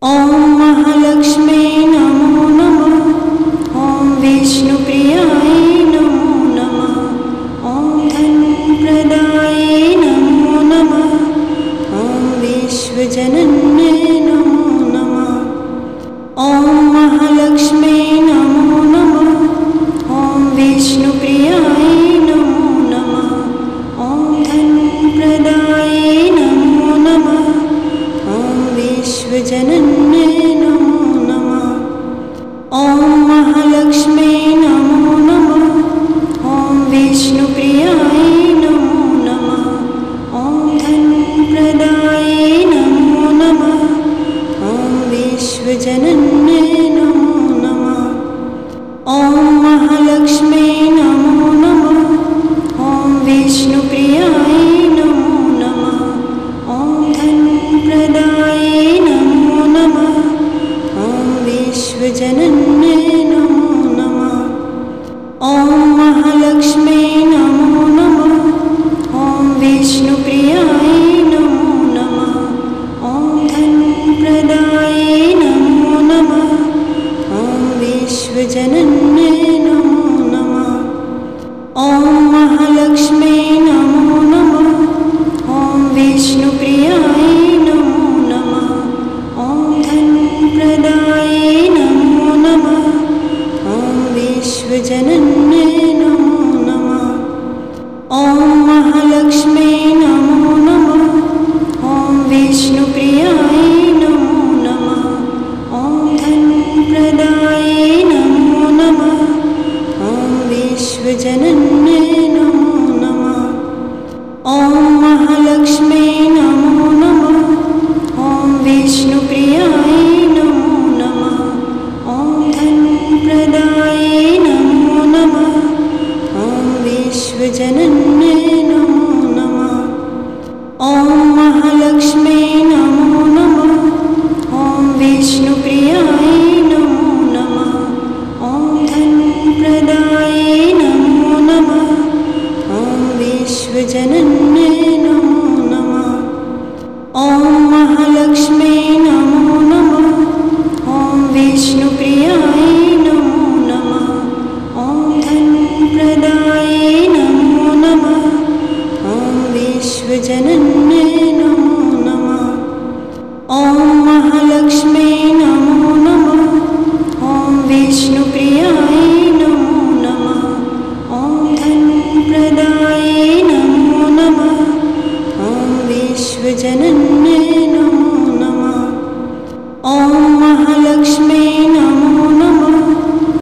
ॐ महालक्ष्मी नमो नमः। ॐ विष्णुप्रियाय नमो नमः। ॐ धनप्रदाय नमो नमः। ॐ विश्वजनन्ये नमो नमः। ॐ महालक्ष्मी नमो नमः। ॐ विष्णुप्रियाय नमो नमः। ॐ धनप्रदाय नमो नमः। ॐ विश्वजनन्ये नमो नमः। ॐ महालक्ष्मी नमो नमः। ॐ विष्णुप्रियाय नमो नमः। ॐ धनप्रदाय नमो नमः। ॐ विश्वजनन्ये